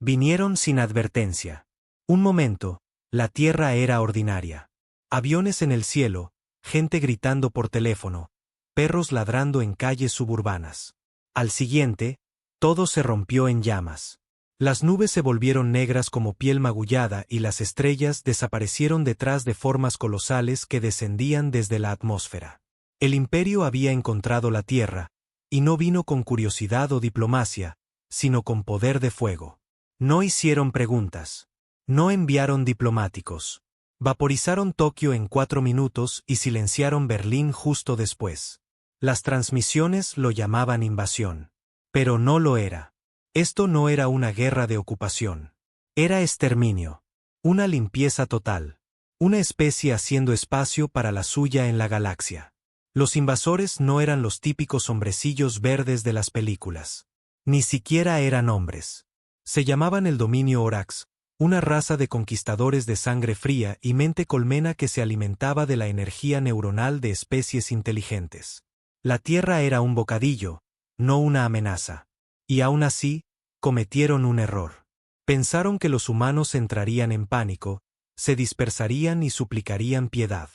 Vinieron sin advertencia. Un momento, la tierra era ordinaria. Aviones en el cielo, gente gritando por teléfono, perros ladrando en calles suburbanas. Al siguiente, todo se rompió en llamas. Las nubes se volvieron negras como piel magullada y las estrellas desaparecieron detrás de formas colosales que descendían desde la atmósfera. El imperio había encontrado la tierra, y no vino con curiosidad o diplomacia, sino con poder de fuego. No hicieron preguntas. No enviaron diplomáticos. Vaporizaron Tokio en 4 minutos y silenciaron Berlín justo después. Las transmisiones lo llamaban invasión. Pero no lo era. Esto no era una guerra de ocupación. Era exterminio. Una limpieza total. Una especie haciendo espacio para la suya en la galaxia. Los invasores no eran los típicos hombrecillos verdes de las películas. Ni siquiera eran hombres. Se llamaban el dominio Orax, una raza de conquistadores de sangre fría y mente colmena que se alimentaba de la energía neuronal de especies inteligentes. La Tierra era un bocadillo, no una amenaza. Y aún así, cometieron un error. Pensaron que los humanos entrarían en pánico, se dispersarían y suplicarían piedad.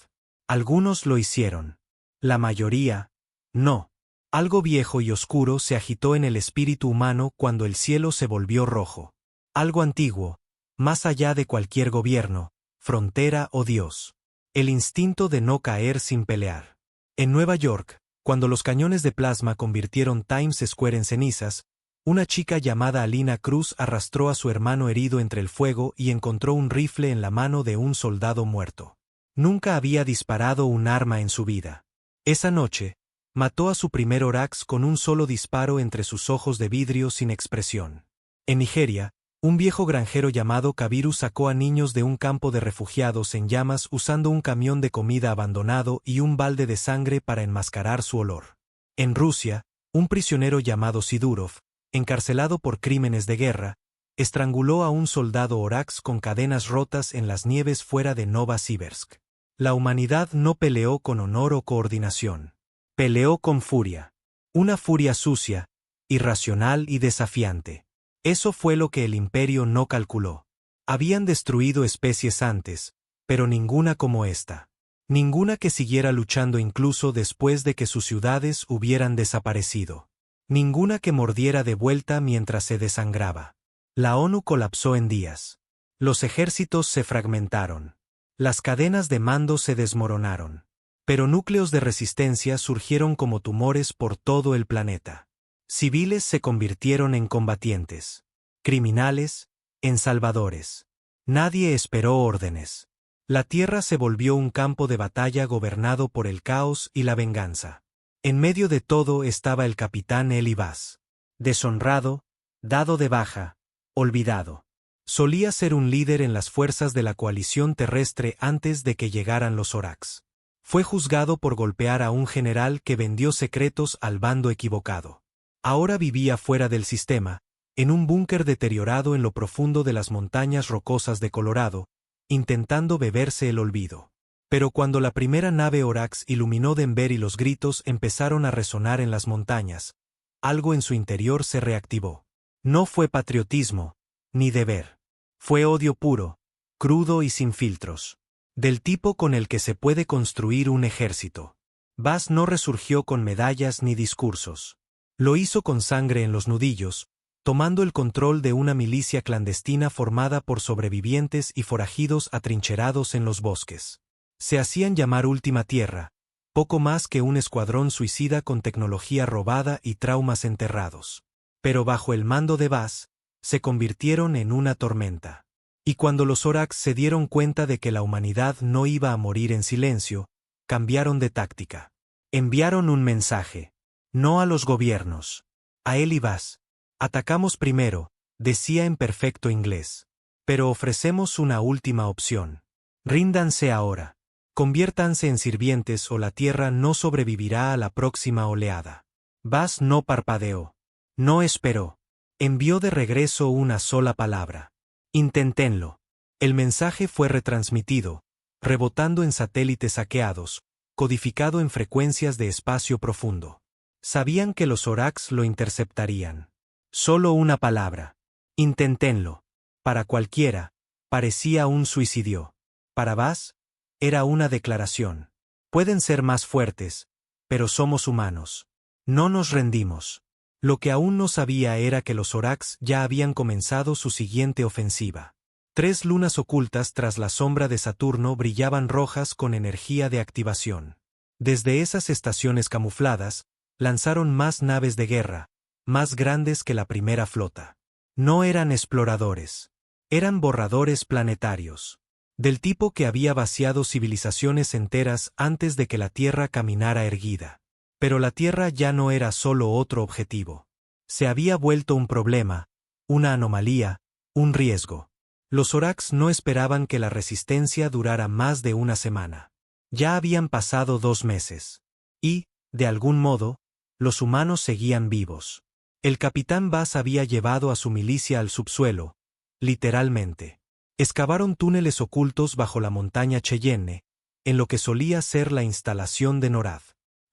Algunos lo hicieron. La mayoría, no. Algo viejo y oscuro se agitó en el espíritu humano cuando el cielo se volvió rojo. Algo antiguo, más allá de cualquier gobierno, frontera o Dios. El instinto de no caer sin pelear. En Nueva York, cuando los cañones de plasma convirtieron Times Square en cenizas, una chica llamada Alina Cruz arrastró a su hermano herido entre el fuego y encontró un rifle en la mano de un soldado muerto. Nunca había disparado un arma en su vida. Esa noche, mató a su primer Orax con un solo disparo entre sus ojos de vidrio sin expresión. En Nigeria, un viejo granjero llamado Kabiru sacó a niños de un campo de refugiados en llamas usando un camión de comida abandonado y un balde de sangre para enmascarar su olor. En Rusia, un prisionero llamado Sidurov, encarcelado por crímenes de guerra, estranguló a un soldado Orax con cadenas rotas en las nieves fuera de Novosibirsk. La humanidad no peleó con honor o coordinación. Peleó con furia. Una furia sucia, irracional y desafiante. Eso fue lo que el imperio no calculó. Habían destruido especies antes, pero ninguna como esta. Ninguna que siguiera luchando incluso después de que sus ciudades hubieran desaparecido. Ninguna que mordiera de vuelta mientras se desangraba. La ONU colapsó en días. Los ejércitos se fragmentaron. Las cadenas de mando se desmoronaron. Pero núcleos de resistencia surgieron como tumores por todo el planeta. Civiles se convirtieron en combatientes. Criminales, en salvadores. Nadie esperó órdenes. La tierra se volvió un campo de batalla gobernado por el caos y la venganza. En medio de todo estaba el capitán Eli Vaz. Deshonrado, dado de baja, olvidado. Solía ser un líder en las fuerzas de la coalición terrestre antes de que llegaran los Orax. Fue juzgado por golpear a un general que vendió secretos al bando equivocado. Ahora vivía fuera del sistema, en un búnker deteriorado en lo profundo de las montañas rocosas de Colorado, intentando beberse el olvido. Pero cuando la primera nave Orax iluminó Denver y los gritos empezaron a resonar en las montañas, algo en su interior se reactivó. No fue patriotismo, ni deber. Fue odio puro, crudo y sin filtros. Del tipo con el que se puede construir un ejército. Vaz no resurgió con medallas ni discursos. Lo hizo con sangre en los nudillos, tomando el control de una milicia clandestina formada por sobrevivientes y forajidos atrincherados en los bosques. Se hacían llamar Última Tierra, poco más que un escuadrón suicida con tecnología robada y traumas enterrados. Pero bajo el mando de Vaz, se convirtieron en una tormenta. Y cuando los Orax se dieron cuenta de que la humanidad no iba a morir en silencio, cambiaron de táctica. Enviaron un mensaje. No a los gobiernos. A él y Vaz. Atacamos primero, decía en perfecto inglés. Pero ofrecemos una última opción. Ríndanse ahora. Conviértanse en sirvientes o la tierra no sobrevivirá a la próxima oleada. Vaz no parpadeó. No esperó. Envió de regreso una sola palabra. Inténtenlo. El mensaje fue retransmitido, rebotando en satélites hackeados, codificado en frecuencias de espacio profundo. Sabían que los Orax lo interceptarían. Solo una palabra. Intenténlo. Para cualquiera, parecía un suicidio. Para Buzz, era una declaración. Pueden ser más fuertes, pero somos humanos. No nos rendimos. Lo que aún no sabía era que los Orax ya habían comenzado su siguiente ofensiva. 3 lunas ocultas tras la sombra de Saturno brillaban rojas con energía de activación. Desde esas estaciones camufladas, lanzaron más naves de guerra, más grandes que la primera flota. No eran exploradores. Eran borradores planetarios. Del tipo que había vaciado civilizaciones enteras antes de que la Tierra caminara erguida. Pero la Tierra ya no era solo otro objetivo. Se había vuelto un problema, una anomalía, un riesgo. Los Orax no esperaban que la resistencia durara más de una semana. Ya habían pasado 2 meses. Y, de algún modo, los humanos seguían vivos. El capitán Buzz había llevado a su milicia al subsuelo, literalmente. Excavaron túneles ocultos bajo la montaña Cheyenne, en lo que solía ser la instalación de NORAD.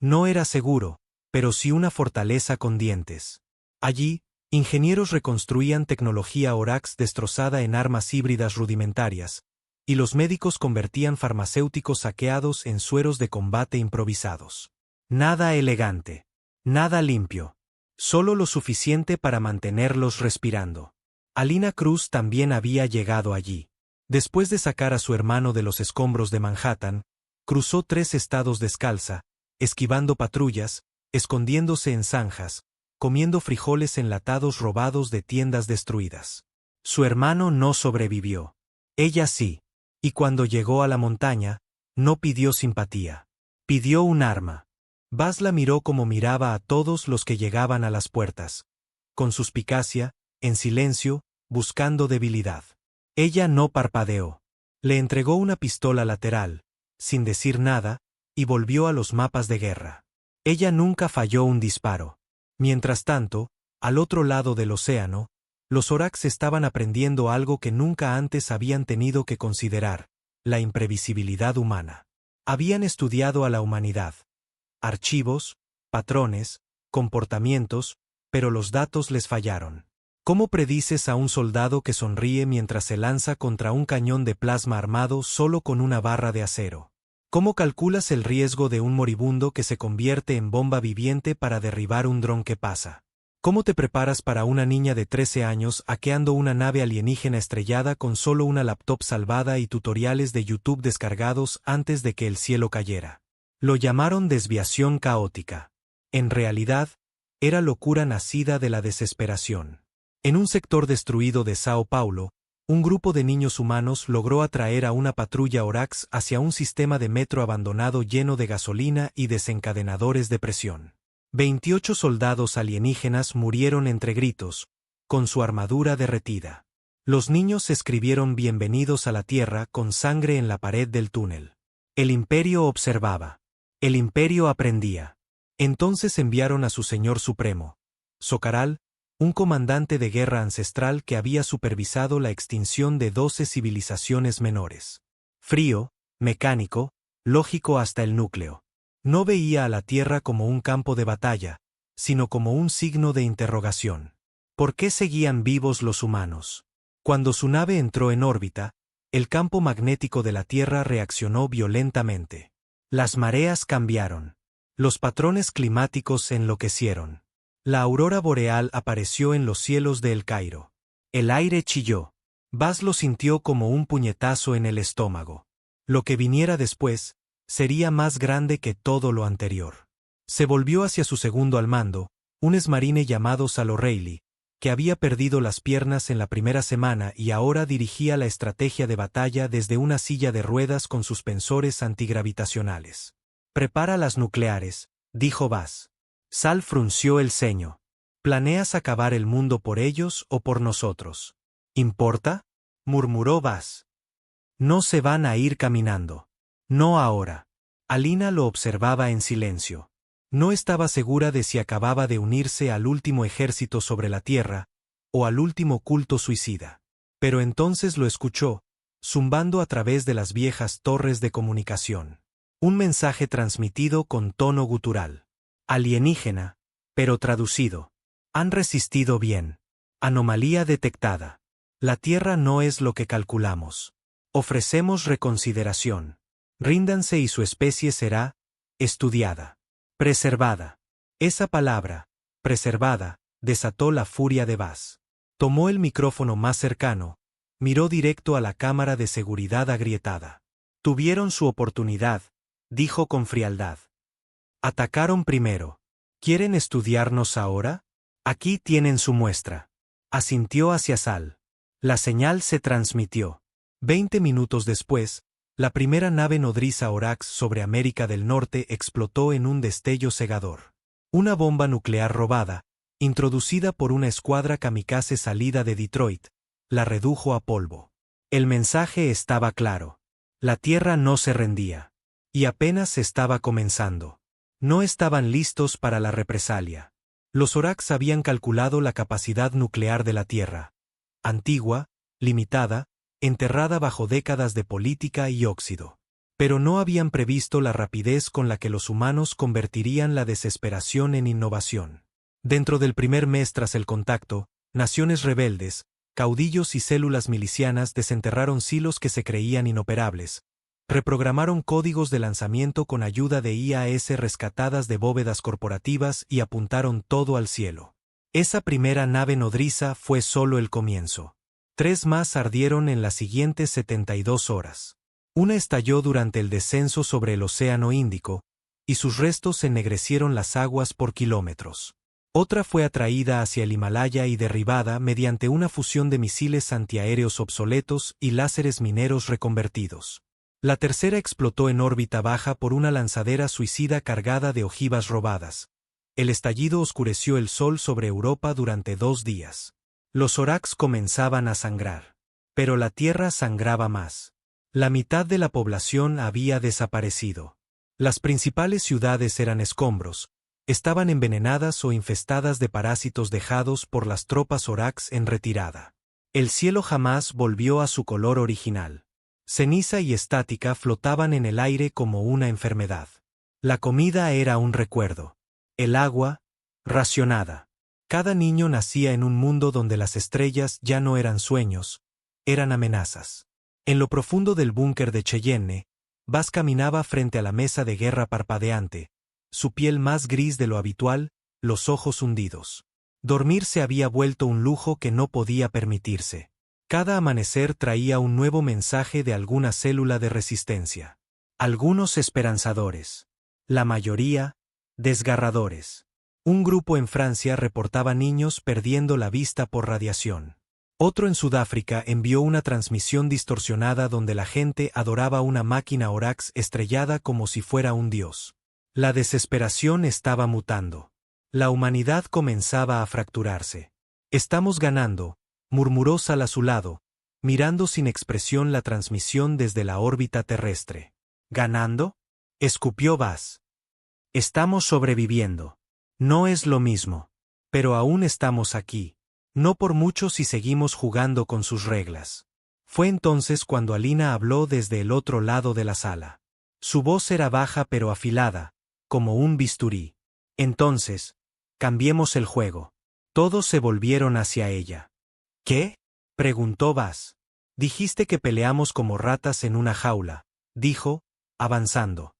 No era seguro, pero sí una fortaleza con dientes. Allí, ingenieros reconstruían tecnología Orax destrozada en armas híbridas rudimentarias, y los médicos convertían farmacéuticos saqueados en sueros de combate improvisados. Nada elegante. Nada limpio. Solo lo suficiente para mantenerlos respirando. Alina Cruz también había llegado allí. Después de sacar a su hermano de los escombros de Manhattan, cruzó 3 estados descalza, esquivando patrullas, escondiéndose en zanjas, comiendo frijoles enlatados robados de tiendas destruidas. Su hermano no sobrevivió. Ella sí. Y cuando llegó a la montaña, no pidió simpatía. Pidió un arma. Buzz la miró como miraba a todos los que llegaban a las puertas. Con suspicacia, en silencio, buscando debilidad. Ella no parpadeó. Le entregó una pistola lateral, sin decir nada, y volvió a los mapas de guerra. Ella nunca falló un disparo. Mientras tanto, al otro lado del océano, los Orax estaban aprendiendo algo que nunca antes habían tenido que considerar: la imprevisibilidad humana. Habían estudiado a la humanidad. Archivos, patrones, comportamientos, pero los datos les fallaron. ¿Cómo predices a un soldado que sonríe mientras se lanza contra un cañón de plasma armado solo con una barra de acero? ¿Cómo calculas el riesgo de un moribundo que se convierte en bomba viviente para derribar un dron que pasa? ¿Cómo te preparas para una niña de 13 años hackeando una nave alienígena estrellada con solo una laptop salvada y tutoriales de YouTube descargados antes de que el cielo cayera? Lo llamaron desviación caótica. En realidad, era locura nacida de la desesperación. En un sector destruido de Sao Paulo, un grupo de niños humanos logró atraer a una patrulla Orax hacia un sistema de metro abandonado lleno de gasolina y desencadenadores de presión. 28 soldados alienígenas murieron entre gritos, con su armadura derretida. Los niños escribieron bienvenidos a la Tierra con sangre en la pared del túnel. El Imperio observaba. El Imperio aprendía. Entonces enviaron a su Señor Supremo, Socaral, un comandante de guerra ancestral que había supervisado la extinción de 12 civilizaciones menores. Frío, mecánico, lógico hasta el núcleo. No veía a la Tierra como un campo de batalla, sino como un signo de interrogación. ¿Por qué seguían vivos los humanos? Cuando su nave entró en órbita, el campo magnético de la Tierra reaccionó violentamente. Las mareas cambiaron. Los patrones climáticos enloquecieron. La aurora boreal apareció en los cielos de El Cairo. El aire chilló. Buzz lo sintió como un puñetazo en el estómago. Lo que viniera después sería más grande que todo lo anterior. Se volvió hacia su segundo al mando, un exmarine llamado Sal O'Reilly, que había perdido las piernas en la primera semana y ahora dirigía la estrategia de batalla desde una silla de ruedas con suspensores antigravitacionales. «Prepara las nucleares», dijo Buzz. Sal frunció el ceño. «¿Planeas acabar el mundo por ellos o por nosotros?» «¿Importa?», murmuró Buzz. «No se van a ir caminando. No ahora». Alina lo observaba en silencio. No estaba segura de si acababa de unirse al último ejército sobre la Tierra, o al último culto suicida. Pero entonces lo escuchó, zumbando a través de las viejas torres de comunicación. Un mensaje transmitido con tono gutural. Alienígena, pero traducido. Han resistido bien. Anomalía detectada. La Tierra no es lo que calculamos. Ofrecemos reconsideración. Ríndanse y su especie será estudiada. Preservada. Esa palabra, preservada, desató la furia de Buzz. Tomó el micrófono más cercano, miró directo a la cámara de seguridad agrietada. Tuvieron su oportunidad, dijo con frialdad. Atacaron primero. ¿Quieren estudiarnos ahora? Aquí tienen su muestra. Asintió hacia Sal. La señal se transmitió. 20 minutos después, la primera nave nodriza Orax sobre América del Norte explotó en un destello cegador. Una bomba nuclear robada, introducida por una escuadra kamikaze salida de Detroit, la redujo a polvo. El mensaje estaba claro. La Tierra no se rendía. Y apenas estaba comenzando. No estaban listos para la represalia. Los Orax habían calculado la capacidad nuclear de la Tierra. Antigua, limitada, enterrada bajo décadas de política y óxido. Pero no habían previsto la rapidez con la que los humanos convertirían la desesperación en innovación. Dentro del primer mes tras el contacto, naciones rebeldes, caudillos y células milicianas desenterraron silos que se creían inoperables, reprogramaron códigos de lanzamiento con ayuda de IAS rescatadas de bóvedas corporativas y apuntaron todo al cielo. Esa primera nave nodriza fue solo el comienzo. 3 más ardieron en las siguientes 72 horas. Una estalló durante el descenso sobre el Océano Índico, y sus restos ennegrecieron las aguas por kilómetros. Otra fue atraída hacia el Himalaya y derribada mediante una fusión de misiles antiaéreos obsoletos y láseres mineros reconvertidos. La tercera explotó en órbita baja por una lanzadera suicida cargada de ojivas robadas. El estallido oscureció el sol sobre Europa durante 2 días. Los Orax comenzaban a sangrar. Pero la Tierra sangraba más. La mitad de la población había desaparecido. Las principales ciudades eran escombros, estaban envenenadas o infestadas de parásitos dejados por las tropas Orax en retirada. El cielo jamás volvió a su color original. Ceniza y estática flotaban en el aire como una enfermedad. La comida era un recuerdo. El agua, racionada. Cada niño nacía en un mundo donde las estrellas ya no eran sueños, eran amenazas. En lo profundo del búnker de Cheyenne, Buzz caminaba frente a la mesa de guerra parpadeante, su piel más gris de lo habitual, los ojos hundidos. Dormir se había vuelto un lujo que no podía permitirse. Cada amanecer traía un nuevo mensaje de alguna célula de resistencia. Algunos esperanzadores. La mayoría, desgarradores. Un grupo en Francia reportaba niños perdiendo la vista por radiación. Otro en Sudáfrica envió una transmisión distorsionada donde la gente adoraba una máquina Orax estrellada como si fuera un dios. La desesperación estaba mutando. La humanidad comenzaba a fracturarse. Estamos ganando, murmuró Sal a su lado, mirando sin expresión la transmisión desde la órbita terrestre. ¿Ganando? Escupió Buzz. Estamos sobreviviendo. No es lo mismo. Pero aún estamos aquí. No por mucho si seguimos jugando con sus reglas. Fue entonces cuando Alina habló desde el otro lado de la sala. Su voz era baja pero afilada, como un bisturí. Entonces, cambiemos el juego. Todos se volvieron hacia ella. ¿Qué? Preguntó Buzz. Dijiste que peleamos como ratas en una jaula, dijo, avanzando.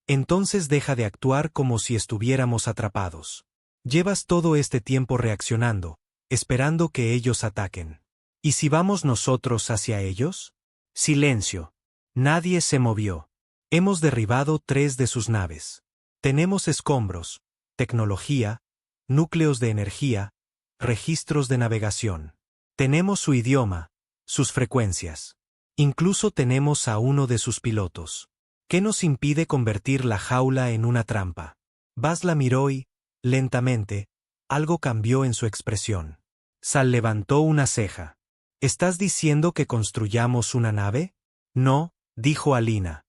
Entonces deja de actuar como si estuviéramos atrapados. Llevas todo este tiempo reaccionando, esperando que ellos ataquen. ¿Y si vamos nosotros hacia ellos? Silencio. Nadie se movió. Hemos derribado 3 de sus naves. Tenemos escombros, tecnología, núcleos de energía, registros de navegación. Tenemos su idioma, sus frecuencias. Incluso tenemos a uno de sus pilotos. ¿Qué nos impide convertir la jaula en una trampa? Buzz la miró y, lentamente, algo cambió en su expresión. Sal levantó una ceja. ¿Estás diciendo que construyamos una nave? No, dijo Alina.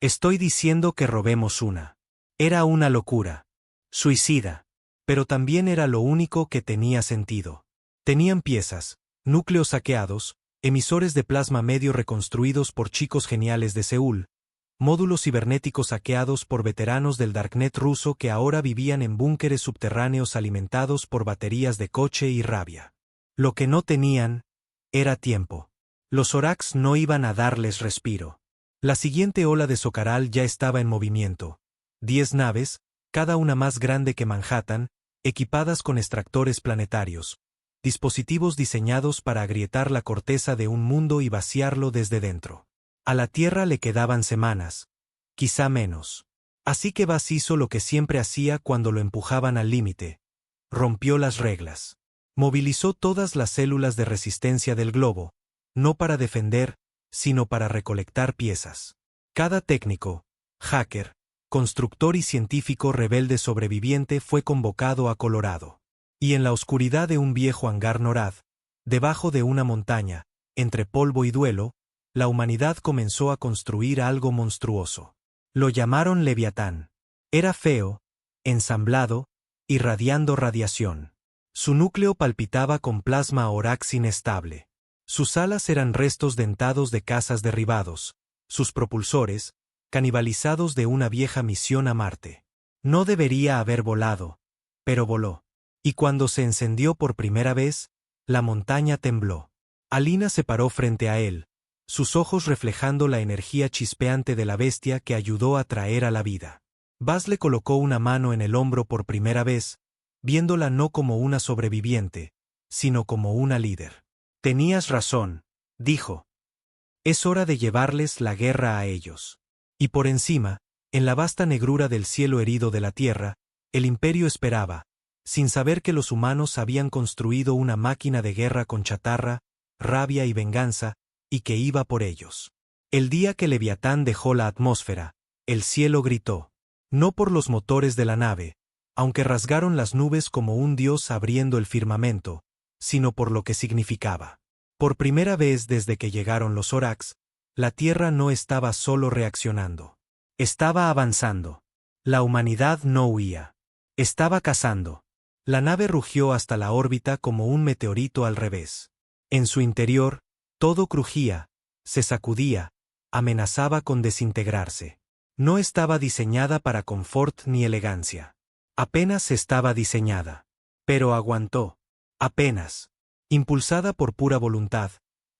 Estoy diciendo que robemos una. Era una locura. Suicida. Pero también era lo único que tenía sentido. Tenían piezas, núcleos hackeados, emisores de plasma medio reconstruidos por chicos geniales de Seúl, módulos cibernéticos hackeados por veteranos del Darknet ruso que ahora vivían en búnkeres subterráneos alimentados por baterías de coche y rabia. Lo que no tenían era tiempo. Los Zorax no iban a darles respiro. La siguiente ola de Socaral ya estaba en movimiento. 10 naves, cada una más grande que Manhattan, equipadas con extractores planetarios, dispositivos diseñados para agrietar la corteza de un mundo y vaciarlo desde dentro. A la Tierra le quedaban semanas, quizá menos. Así que Buzz hizo lo que siempre hacía cuando lo empujaban al límite. Rompió las reglas. Movilizó todas las células de resistencia del globo, no para defender, sino para recolectar piezas. Cada técnico, hacker, constructor y científico rebelde sobreviviente fue convocado a Colorado. Y en la oscuridad de un viejo hangar NORAD, debajo de una montaña, entre polvo y duelo, la humanidad comenzó a construir algo monstruoso. Lo llamaron Leviatán. Era feo, ensamblado, irradiando radiación. Su núcleo palpitaba con plasma Zorax inestable. Sus alas eran restos dentados de cazas derribados, sus propulsores, canibalizados de una vieja misión a Marte. No debería haber volado, pero voló. Y cuando se encendió por primera vez, la montaña tembló. Alina se paró frente a él, sus ojos reflejando la energía chispeante de la bestia que ayudó a traer a la vida. Buzz le colocó una mano en el hombro por primera vez, viéndola no como una sobreviviente, sino como una líder. Tenías razón, dijo. Es hora de llevarles la guerra a ellos. Y por encima, en la vasta negrura del cielo herido de la Tierra, el Imperio esperaba, sin saber que los humanos habían construido una máquina de guerra con chatarra, rabia y venganza, y que iba por ellos. El día que Leviatán dejó la atmósfera, el cielo gritó. No por los motores de la nave, aunque rasgaron las nubes como un dios abriendo el firmamento, sino por lo que significaba. Por primera vez desde que llegaron los Zorax, la Tierra no estaba solo reaccionando. Estaba avanzando. La humanidad no huía. Estaba cazando. La nave rugió hasta la órbita como un meteorito al revés. En su interior, todo crujía, se sacudía, amenazaba con desintegrarse. No estaba diseñada para confort ni elegancia. Apenas estaba diseñada. Pero aguantó. Apenas. Impulsada por pura voluntad,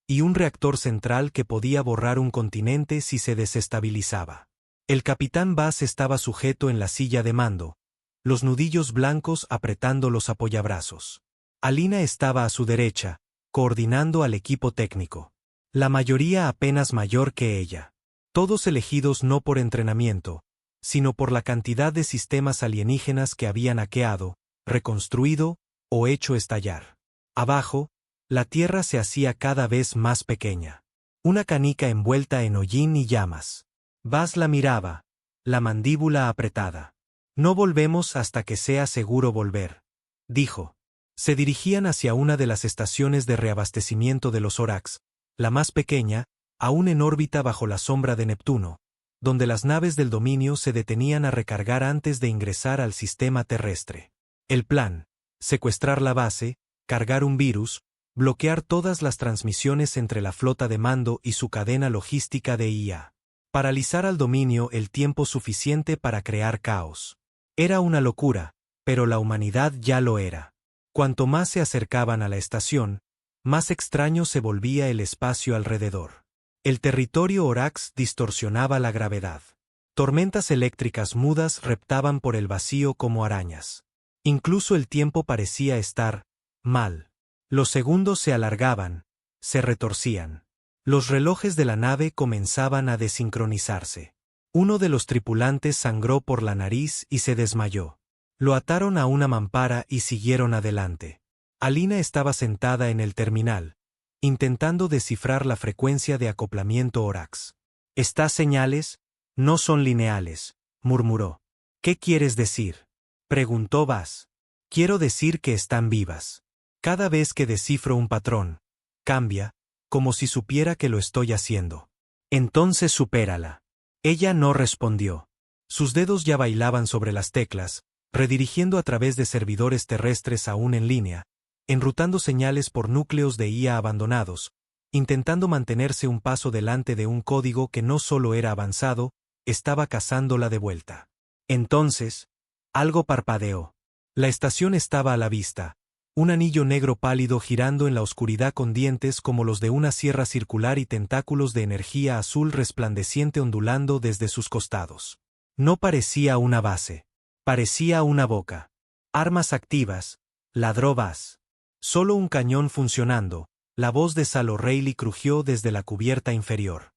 y un reactor central que podía borrar un continente si se desestabilizaba. El capitán Buzz estaba sujeto en la silla de mando, los nudillos blancos apretando los apoyabrazos. Alina estaba a su derecha, coordinando al equipo técnico. La mayoría apenas mayor que ella. Todos elegidos no por entrenamiento, sino por la cantidad de sistemas alienígenas que habían hackeado, reconstruido o hecho estallar. Abajo, la Tierra se hacía cada vez más pequeña. Una canica envuelta en hollín y llamas. Buzz la miraba, la mandíbula apretada. No volvemos hasta que sea seguro volver, dijo. Se dirigían hacia una de las estaciones de reabastecimiento de los Zorax, la más pequeña, aún en órbita bajo la sombra de Neptuno, donde las naves del dominio se detenían a recargar antes de ingresar al sistema terrestre. El plan: secuestrar la base, cargar un virus, bloquear todas las transmisiones entre la flota de mando y su cadena logística de IA. Paralizar al dominio el tiempo suficiente para crear caos. Era una locura, pero la humanidad ya lo era. Cuanto más se acercaban a la estación, más extraño se volvía el espacio alrededor. El territorio Zorax distorsionaba la gravedad. Tormentas eléctricas mudas reptaban por el vacío como arañas. Incluso el tiempo parecía estar mal. Los segundos se alargaban, se retorcían. Los relojes de la nave comenzaban a desincronizarse. Uno de los tripulantes sangró por la nariz y se desmayó. Lo ataron a una mampara y siguieron adelante. Alina estaba sentada en el terminal, intentando descifrar la frecuencia de acoplamiento Zorax. «Estas señales no son lineales», murmuró. «¿Qué quieres decir?», preguntó Buzz. «Quiero decir que están vivas. Cada vez que descifro un patrón, cambia, como si supiera que lo estoy haciendo. Entonces supérala». Ella no respondió. Sus dedos ya bailaban sobre las teclas, redirigiendo a través de servidores terrestres aún en línea, enrutando señales por núcleos de IA abandonados, intentando mantenerse un paso delante de un código que no solo era avanzado, estaba cazándola de vuelta. Entonces, algo parpadeó. La estación estaba a la vista, Un anillo negro pálido girando en la oscuridad con dientes como los de una sierra circular y tentáculos de energía azul resplandeciente ondulando desde sus costados. No parecía una base. Parecía una boca. Armas activas, ladró Buzz. Solo un cañón funcionando. La voz de Sal O'Reilly crujió desde la cubierta inferior.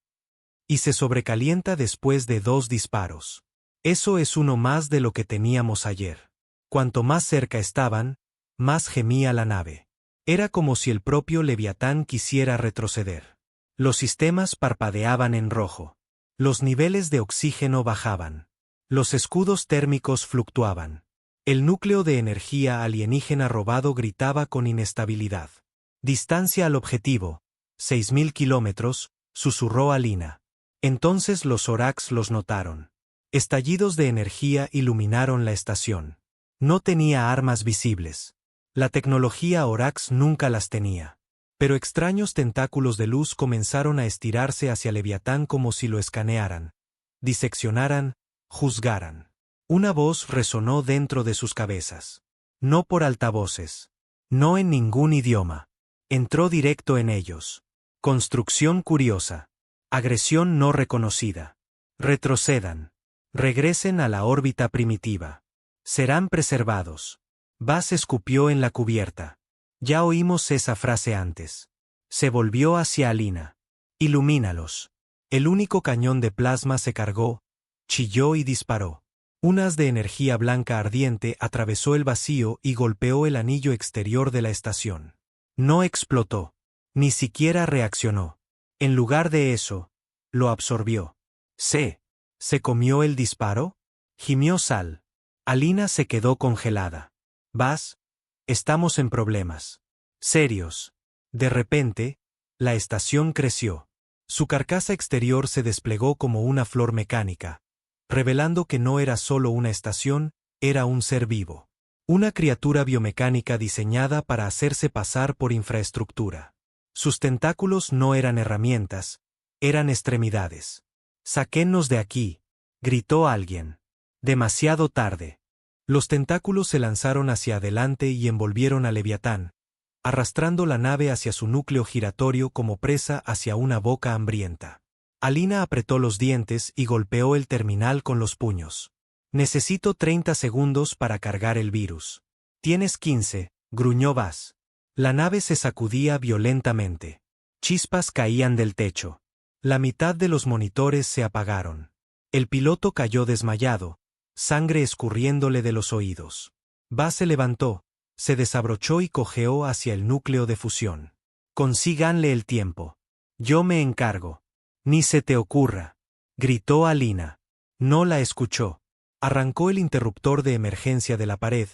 Y se sobrecalienta después de 2 disparos. Eso es uno más de lo que teníamos ayer. Cuanto más cerca estaban, más gemía la nave. Era como si el propio Leviatán quisiera retroceder. Los sistemas parpadeaban en rojo. Los niveles de oxígeno bajaban. Los escudos térmicos fluctuaban. El núcleo de energía alienígena robado gritaba con inestabilidad. Distancia al objetivo, 6.000 kilómetros, susurró Alina. Entonces los Orax los notaron. Estallidos de energía iluminaron la estación. No tenía armas visibles. La tecnología Orax nunca las tenía. Pero extraños tentáculos de luz comenzaron a estirarse hacia Leviatán como si lo escanearan, diseccionaran, juzgaran. Una voz resonó dentro de sus cabezas. No por altavoces. No en ningún idioma. Entró directo en ellos. Construcción curiosa. Agresión no reconocida. Retrocedan. Regresen a la órbita primitiva. Serán preservados. Buzz escupió en la cubierta. Ya oímos esa frase antes. Se volvió hacia Alina. Ilumínalos. El único cañón de plasma se cargó, chilló y disparó. Un haz de energía blanca ardiente atravesó el vacío y golpeó el anillo exterior de la estación. No explotó. Ni siquiera reaccionó. En lugar de eso, lo absorbió. ¿Se comió el disparo? Gimió Sal. Alina se quedó congelada. Buzz, estamos en problemas. Serios. De repente, la estación creció. Su carcasa exterior se desplegó como una flor mecánica, revelando que no era solo una estación, era un ser vivo. Una criatura biomecánica diseñada para hacerse pasar por infraestructura. Sus tentáculos no eran herramientas, eran extremidades. «Sáquennos de aquí», gritó alguien. Demasiado tarde. Los tentáculos se lanzaron hacia adelante y envolvieron a Leviatán, arrastrando la nave hacia su núcleo giratorio como presa hacia una boca hambrienta. Alina apretó los dientes y golpeó el terminal con los puños. «Necesito 30 segundos para cargar el virus». «Tienes 15», gruñó Buzz. La nave se sacudía violentamente. Chispas caían del techo. La mitad de los monitores se apagaron. El piloto cayó desmayado, sangre escurriéndole de los oídos. Buzz se levantó, se desabrochó y cojeó hacia el núcleo de fusión. «Consíganle el tiempo. Yo me encargo». «Ni se te ocurra», gritó Alina. No la escuchó. Arrancó el interruptor de emergencia de la pared,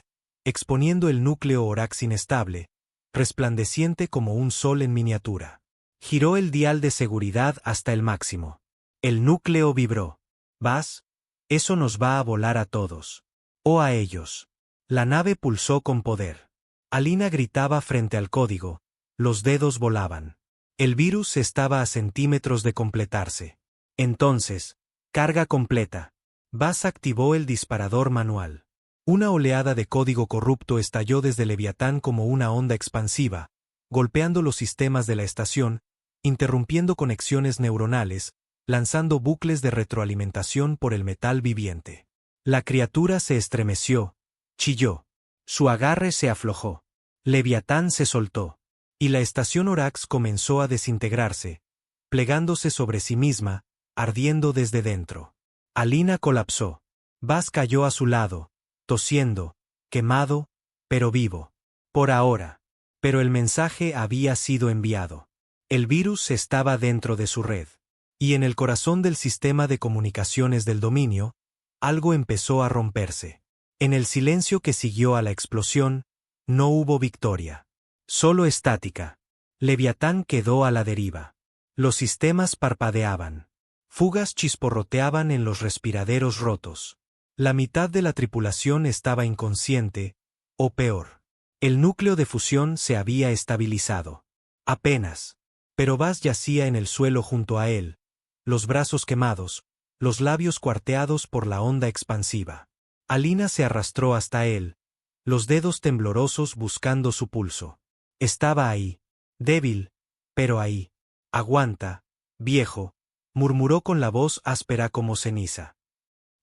exponiendo el núcleo Orax inestable, resplandeciente como un sol en miniatura. Giró el dial de seguridad hasta el máximo. El núcleo vibró. «Buzz, eso nos va a volar a todos. O a ellos». La nave pulsó con poder. Alina gritaba frente al código. Los dedos volaban. El virus estaba a centímetros de completarse. Entonces, carga completa. Buzz activó el disparador manual. Una oleada de código corrupto estalló desde Leviatán como una onda expansiva, golpeando los sistemas de la estación, interrumpiendo conexiones neuronales, lanzando bucles de retroalimentación por el metal viviente. La criatura se estremeció, chilló. Su agarre se aflojó. Leviatán se soltó. Y la estación Orax comenzó a desintegrarse, plegándose sobre sí misma, ardiendo desde dentro. Alina colapsó. Buzz cayó a su lado, tosiendo, quemado, pero vivo. Por ahora. Pero el mensaje había sido enviado. El virus estaba dentro de su red. Y en el corazón del sistema de comunicaciones del dominio, algo empezó a romperse. En el silencio que siguió a la explosión, no hubo victoria. Solo estática. Leviatán quedó a la deriva. Los sistemas parpadeaban. Fugas chisporroteaban en los respiraderos rotos. La mitad de la tripulación estaba inconsciente, o peor. El núcleo de fusión se había estabilizado. Apenas. Pero Buzz yacía en el suelo junto a él, los brazos quemados, los labios cuarteados por la onda expansiva. Alina se arrastró hasta él, los dedos temblorosos buscando su pulso. Estaba ahí. Débil, pero ahí. Aguanta, viejo, murmuró con la voz áspera como ceniza.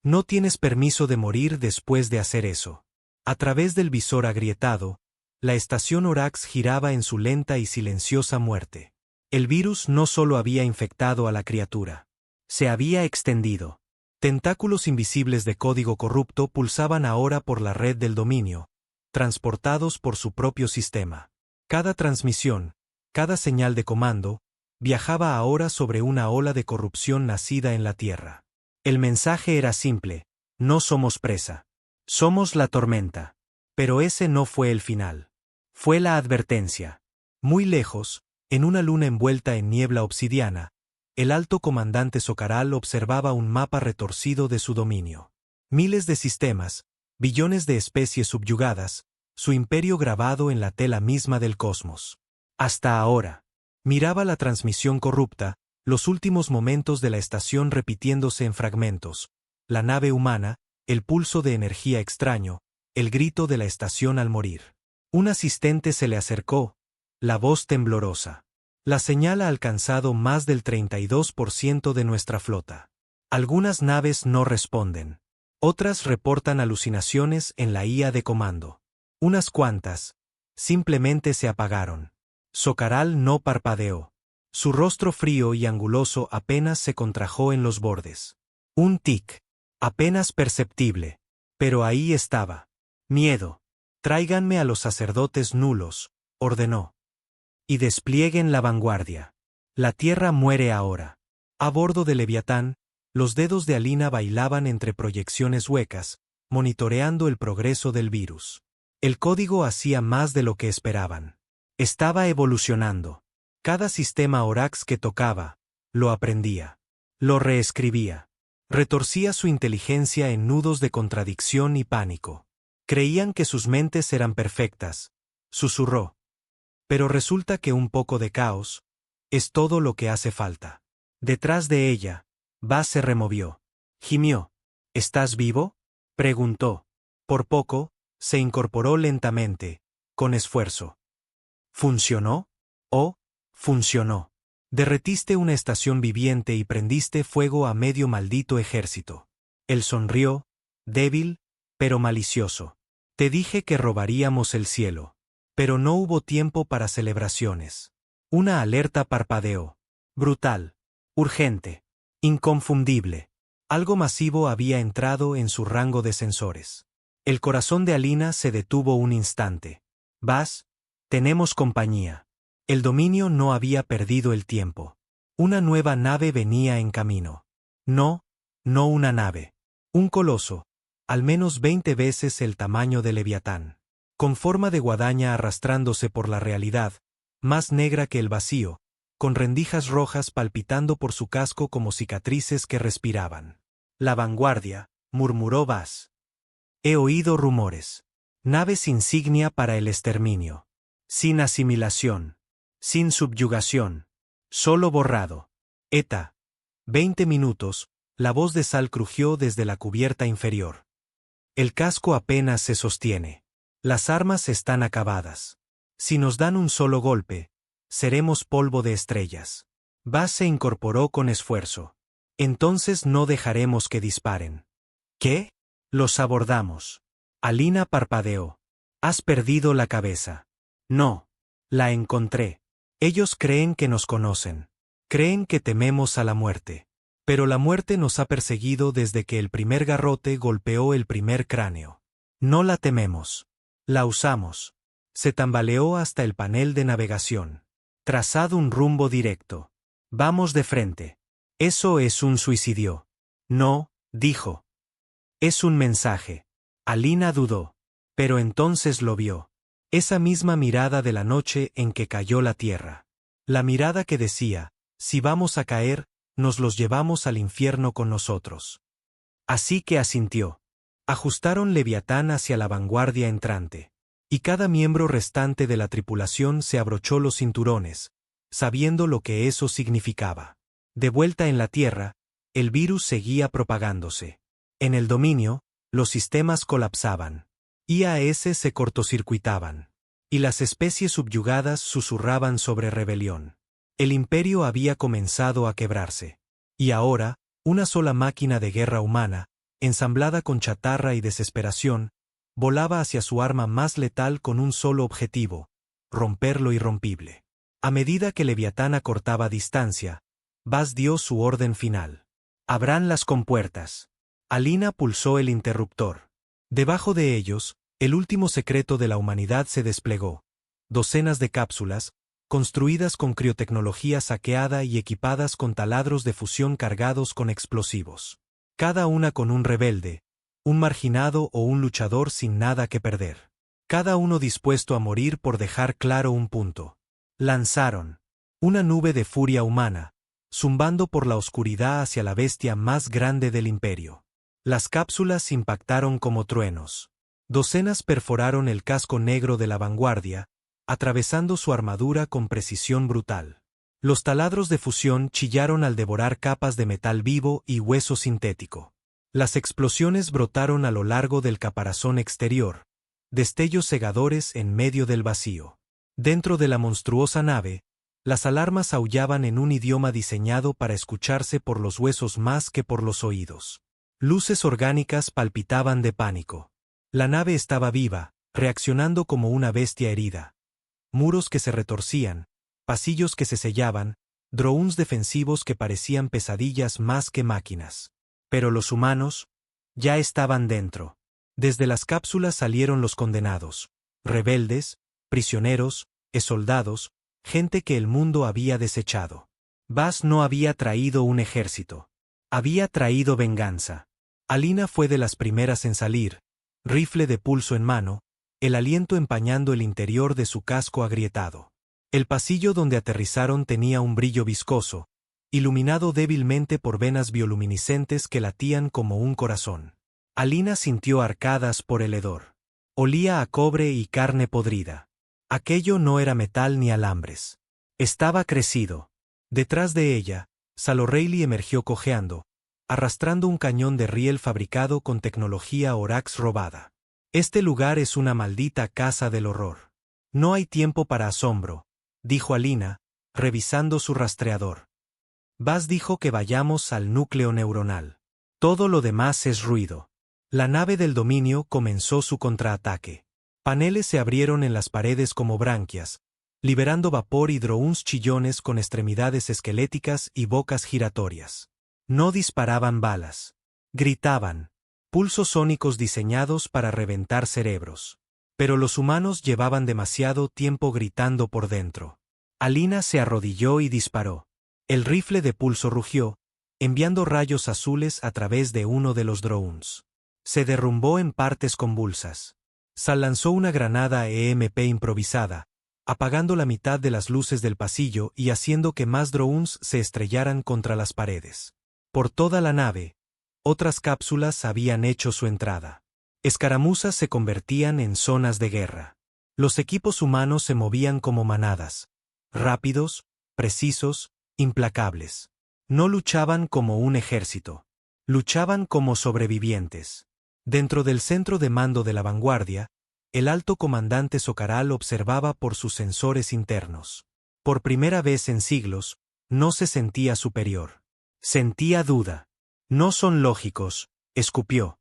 No tienes permiso de morir después de hacer eso. A través del visor agrietado, la estación Orax giraba en su lenta y silenciosa muerte. El virus no solo había infectado a la criatura. Se había extendido. Tentáculos invisibles de código corrupto pulsaban ahora por la red del dominio, transportados por su propio sistema. Cada transmisión, cada señal de comando, viajaba ahora sobre una ola de corrupción nacida en la Tierra. El mensaje era simple: no somos presa. Somos la tormenta. Pero ese no fue el final. Fue la advertencia. Muy lejos, en una luna envuelta en niebla obsidiana, el alto comandante Socaral observaba un mapa retorcido de su dominio. Miles de sistemas, billones de especies subyugadas, su imperio grabado en la tela misma del cosmos. Hasta ahora. Miraba la transmisión corrupta, los últimos momentos de la estación repitiéndose en fragmentos, la nave humana, el pulso de energía extraño, el grito de la estación al morir. Un asistente se le acercó, la voz temblorosa. La señal ha alcanzado más del 32% de nuestra flota. Algunas naves no responden. Otras reportan alucinaciones en la IA de comando. Unas cuantas, simplemente se apagaron. Socaral no parpadeó. Su rostro frío y anguloso apenas se contrajo en los bordes. Un tic, apenas perceptible. Pero ahí estaba. Miedo. Tráiganme a los sacerdotes nulos, ordenó. Y desplieguen la vanguardia. La Tierra muere ahora. A bordo de Leviatán, los dedos de Alina bailaban entre proyecciones huecas, monitoreando el progreso del virus. El código hacía más de lo que esperaban. Estaba evolucionando. Cada sistema Orax que tocaba, lo aprendía. Lo reescribía. Retorcía su inteligencia en nudos de contradicción y pánico. Creían que sus mentes eran perfectas, susurró. Pero resulta que un poco de caos es todo lo que hace falta. Detrás de ella, Bas se removió. Gimió. ¿Estás vivo?, preguntó. Por poco, se incorporó lentamente, con esfuerzo. ¿Funcionó? Oh, funcionó. Derretiste una estación viviente y prendiste fuego a medio maldito ejército. Él sonrió, débil, pero malicioso. Te dije que robaríamos el cielo. Pero no hubo tiempo para celebraciones. Una alerta parpadeó. Brutal. Urgente. Inconfundible. Algo masivo había entrado en su rango de sensores. El corazón de Alina se detuvo un instante. Bas, tenemos compañía. El dominio no había perdido el tiempo. Una nueva nave venía en camino. No, no una nave. Un coloso, al menos 20 veces el tamaño de Leviatán. Con forma de guadaña arrastrándose por la realidad, más negra que el vacío, con rendijas rojas palpitando por su casco como cicatrices que respiraban. La vanguardia, murmuró Bas. He oído rumores. Naves insignia para el exterminio. Sin asimilación. Sin subyugación. Solo borrado. Eta. 20 minutos, la voz de Sal crujió desde la cubierta inferior. El casco apenas se sostiene. Las armas están acabadas. Si nos dan un solo golpe, seremos polvo de estrellas. Bas se incorporó con esfuerzo. Entonces no dejaremos que disparen. ¿Qué? Los abordamos. Alina parpadeó. Has perdido la cabeza. No. La encontré. Ellos creen que nos conocen. Creen que tememos a la muerte. Pero la muerte nos ha perseguido desde que el primer garrote golpeó el primer cráneo. No la tememos. La usamos. Se tambaleó hasta el panel de navegación. Trazad un rumbo directo. Vamos de frente. Eso es un suicidio. No, dijo. Es un mensaje. Alina dudó. Pero entonces lo vio. Esa misma mirada de la noche en que cayó la tierra. La mirada que decía, si vamos a caer, nos los llevamos al infierno con nosotros. Así que asintió. Ajustaron Leviatán hacia la vanguardia entrante. Y cada miembro restante de la tripulación se abrochó los cinturones, sabiendo lo que eso significaba. De vuelta en la Tierra, el virus seguía propagándose. En el dominio, los sistemas colapsaban. IAS se cortocircuitaban. Y las especies subyugadas susurraban sobre rebelión. El imperio había comenzado a quebrarse. Y ahora, una sola máquina de guerra humana, ensamblada con chatarra y desesperación, volaba hacia su arma más letal con un solo objetivo: romper lo irrompible. A medida que Leviatán acortaba distancia, Bas dio su orden final. «Abran las compuertas». Alina pulsó el interruptor. Debajo de ellos, el último secreto de la humanidad se desplegó. Docenas de cápsulas, construidas con criotecnología saqueada y equipadas con taladros de fusión cargados con explosivos. Cada una con un rebelde, un marginado o un luchador sin nada que perder. Cada uno dispuesto a morir por dejar claro un punto. Lanzaron una nube de furia humana, zumbando por la oscuridad hacia la bestia más grande del imperio. Las cápsulas impactaron como truenos. Docenas perforaron el casco negro de la vanguardia, atravesando su armadura con precisión brutal. Los taladros de fusión chillaron al devorar capas de metal vivo y hueso sintético. Las explosiones brotaron a lo largo del caparazón exterior, destellos cegadores en medio del vacío. Dentro de la monstruosa nave, las alarmas aullaban en un idioma diseñado para escucharse por los huesos más que por los oídos. Luces orgánicas palpitaban de pánico. La nave estaba viva, reaccionando como una bestia herida. Muros que se retorcían, pasillos que se sellaban, drones defensivos que parecían pesadillas más que máquinas. Pero los humanos ya estaban dentro. Desde las cápsulas salieron los condenados, rebeldes, prisioneros, soldados, gente que el mundo había desechado. Bas no había traído un ejército. Había traído venganza. Alina fue de las primeras en salir, rifle de pulso en mano, el aliento empañando el interior de su casco agrietado. El pasillo donde aterrizaron tenía un brillo viscoso, iluminado débilmente por venas bioluminiscentes que latían como un corazón. Alina sintió arcadas por el hedor. Olía a cobre y carne podrida. Aquello no era metal ni alambres. Estaba crecido. Detrás de ella, Salo Rayleigh emergió cojeando, arrastrando un cañón de riel fabricado con tecnología Orax robada. «Este lugar es una maldita casa del horror. No hay tiempo para asombro», dijo Alina, revisando su rastreador. «Bas dijo que vayamos al núcleo neuronal. Todo lo demás es ruido». La nave del dominio comenzó su contraataque. Paneles se abrieron en las paredes como branquias, liberando vapor y drones chillones con extremidades esqueléticas y bocas giratorias. No disparaban balas. Gritaban. Pulsos sónicos diseñados para reventar cerebros. Pero los humanos llevaban demasiado tiempo gritando por dentro. Alina se arrodilló y disparó. El rifle de pulso rugió, enviando rayos azules a través de uno de los drones. Se derrumbó en partes convulsas. Sal lanzó una granada EMP improvisada, apagando la mitad de las luces del pasillo y haciendo que más drones se estrellaran contra las paredes. Por toda la nave, otras cápsulas habían hecho su entrada. Escaramuzas se convertían en zonas de guerra. Los equipos humanos se movían como manadas, rápidos, precisos, implacables. No luchaban como un ejército. Luchaban como sobrevivientes. Dentro del centro de mando de la vanguardia, el alto comandante Socaral observaba por sus sensores internos. Por primera vez en siglos, no se sentía superior. Sentía duda. «No son lógicos», escupió.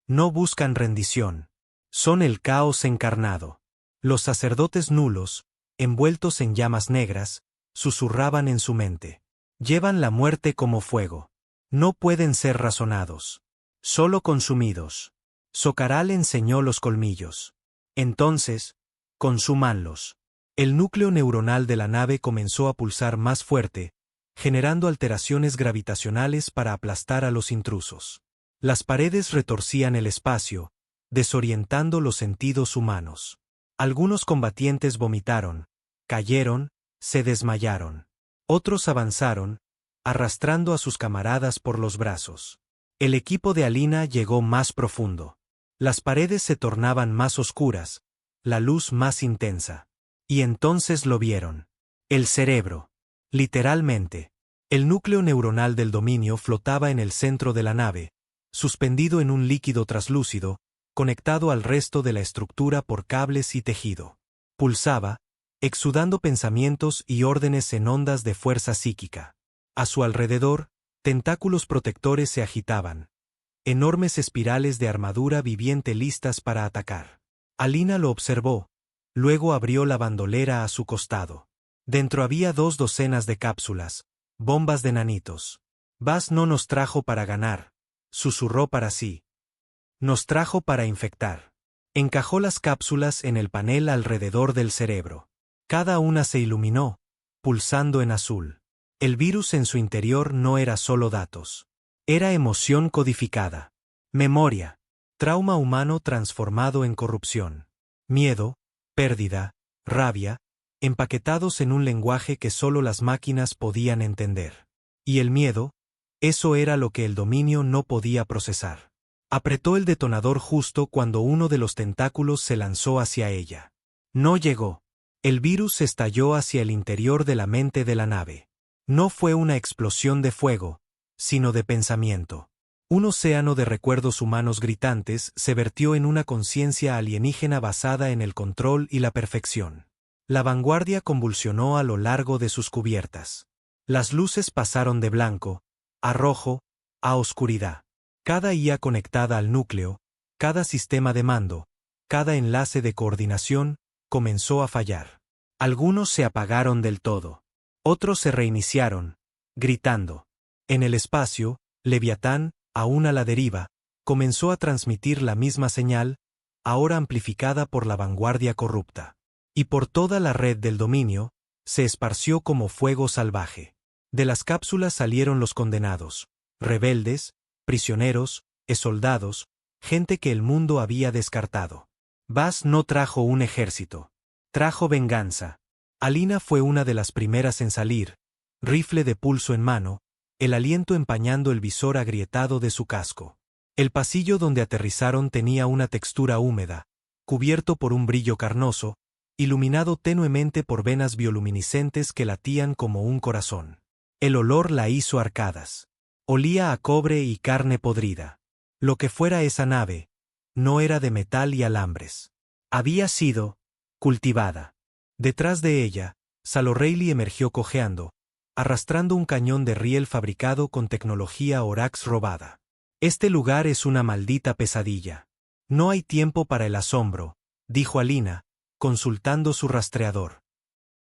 «No buscan rendición. Son el caos encarnado». Los sacerdotes nulos, envueltos en llamas negras, susurraban en su mente. «Llevan la muerte como fuego. No pueden ser razonados. Solo consumidos». Socaral enseñó los colmillos. «Entonces, consúmanlos». El núcleo neuronal de la nave comenzó a pulsar más fuerte, generando alteraciones gravitacionales para aplastar a los intrusos. Las paredes retorcían el espacio, desorientando los sentidos humanos. Algunos combatientes vomitaron, cayeron, se desmayaron. Otros avanzaron, arrastrando a sus camaradas por los brazos. El equipo de Alina llegó más profundo. Las paredes se tornaban más oscuras, la luz más intensa. Y entonces lo vieron. El cerebro. Literalmente. El núcleo neuronal del dominio flotaba en el centro de la nave, suspendido en un líquido traslúcido, conectado al resto de la estructura por cables y tejido. Pulsaba, exudando pensamientos y órdenes en ondas de fuerza psíquica. A su alrededor, tentáculos protectores se agitaban, enormes espirales de armadura viviente listas para atacar. Alina lo observó, luego abrió la bandolera a su costado. Dentro había 2 docenas de cápsulas, bombas de nanitos. Buzz no nos trajo para ganar, susurró para sí. Nos trajo para infectar. Encajó las cápsulas en el panel alrededor del cerebro. Cada una se iluminó, pulsando en azul. El virus en su interior no era solo datos. Era emoción codificada. Memoria. Trauma humano transformado en corrupción. Miedo, pérdida, rabia, empaquetados en un lenguaje que solo las máquinas podían entender. Y el miedo, eso era lo que el dominio no podía procesar. Apretó el detonador justo cuando uno de los tentáculos se lanzó hacia ella. No llegó. El virus estalló hacia el interior de la mente de la nave. No fue una explosión de fuego, sino de pensamiento. Un océano de recuerdos humanos gritantes se vertió en una conciencia alienígena basada en el control y la perfección. La vanguardia convulsionó a lo largo de sus cubiertas. Las luces pasaron de blanco, a rojo, a oscuridad. Cada IA conectada al núcleo, cada sistema de mando, cada enlace de coordinación, comenzó a fallar. Algunos se apagaron del todo. Otros se reiniciaron, gritando. En el espacio, Leviatán, aún a la deriva, comenzó a transmitir la misma señal, ahora amplificada por la vanguardia corrupta. Y por toda la red del dominio, se esparció como fuego salvaje. De las cápsulas salieron los condenados, rebeldes, prisioneros, soldados, gente que el mundo había descartado. Buzz no trajo un ejército. Trajo venganza. Alina fue una de las primeras en salir, rifle de pulso en mano, el aliento empañando el visor agrietado de su casco. El pasillo donde aterrizaron tenía una textura húmeda, cubierto por un brillo carnoso, iluminado tenuemente por venas bioluminiscentes que latían como un corazón. El olor la hizo arcadas. Olía a cobre y carne podrida. Lo que fuera esa nave, no era de metal y alambres. Había sido cultivada. Detrás de ella, Salo Rayleigh emergió cojeando, arrastrando un cañón de riel fabricado con tecnología Orax robada. Este lugar es una maldita pesadilla. No hay tiempo para el asombro, dijo Alina, consultando su rastreador.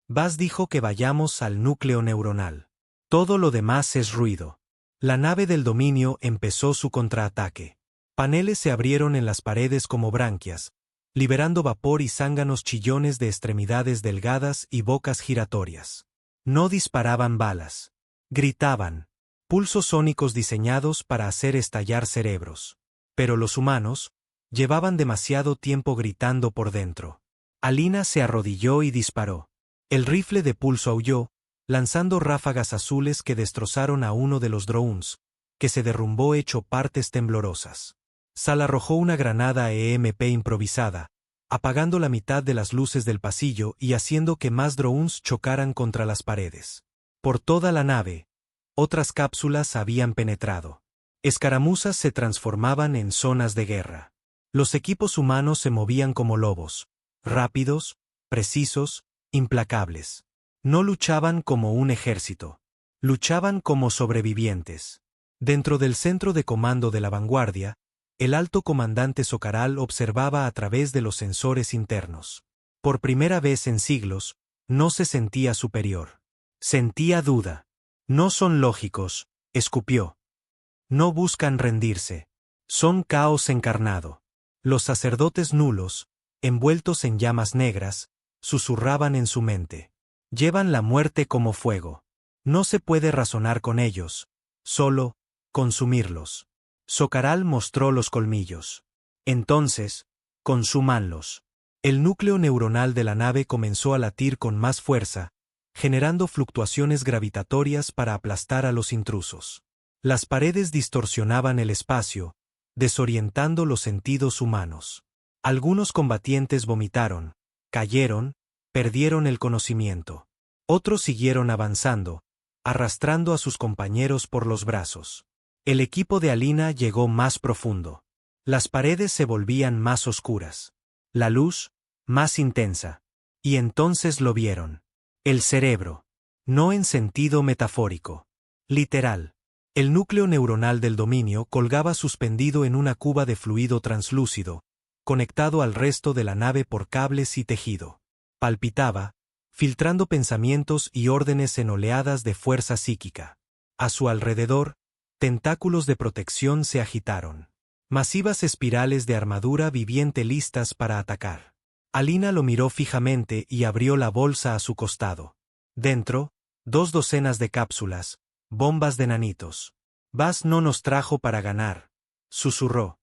Buzz dijo que vayamos al núcleo neuronal. Todo lo demás es ruido. La nave del dominio empezó su contraataque. Paneles se abrieron en las paredes como branquias, liberando vapor y zánganos chillones de extremidades delgadas y bocas giratorias. No disparaban balas. Gritaban. Pulsos sónicos diseñados para hacer estallar cerebros. Pero los humanos llevaban demasiado tiempo gritando por dentro. Alina se arrodilló y disparó. El rifle de pulso aulló, lanzando ráfagas azules que destrozaron a uno de los drones, que se derrumbó hecho partes temblorosas. Sal arrojó una granada EMP improvisada, apagando la mitad de las luces del pasillo y haciendo que más drones chocaran contra las paredes. Por toda la nave, otras cápsulas habían penetrado. Escaramuzas se transformaban en zonas de guerra. Los equipos humanos se movían como lobos, rápidos, precisos, implacables. No luchaban como un ejército. Luchaban como sobrevivientes. Dentro del centro de comando de la vanguardia, el alto comandante Socaral observaba a través de los sensores internos. Por primera vez en siglos, no se sentía superior. Sentía duda. No son lógicos, escupió. No buscan rendirse. Son caos encarnado. Los sacerdotes nulos, envueltos en llamas negras, susurraban en su mente. Llevan la muerte como fuego. No se puede razonar con ellos, solo consumirlos. Socaral mostró los colmillos. Entonces, consúmanlos. El núcleo neuronal de la nave comenzó a latir con más fuerza, generando fluctuaciones gravitatorias para aplastar a los intrusos. Las paredes distorsionaban el espacio, desorientando los sentidos humanos. Algunos combatientes vomitaron, cayeron, perdieron el conocimiento. Otros siguieron avanzando, arrastrando a sus compañeros por los brazos. El equipo de Alina llegó más profundo. Las paredes se volvían más oscuras. La luz, más intensa. Y entonces lo vieron. El cerebro. No en sentido metafórico. Literal. El núcleo neuronal del dominio colgaba suspendido en una cuba de fluido translúcido, conectado al resto de la nave por cables y tejido. Palpitaba, filtrando pensamientos y órdenes en oleadas de fuerza psíquica. A su alrededor, tentáculos de protección se agitaron. Masivas espirales de armadura viviente listas para atacar. Alina lo miró fijamente y abrió la bolsa a su costado. Dentro, 2 docenas de cápsulas, bombas de nanitos. Buzz no nos trajo para ganar, susurró.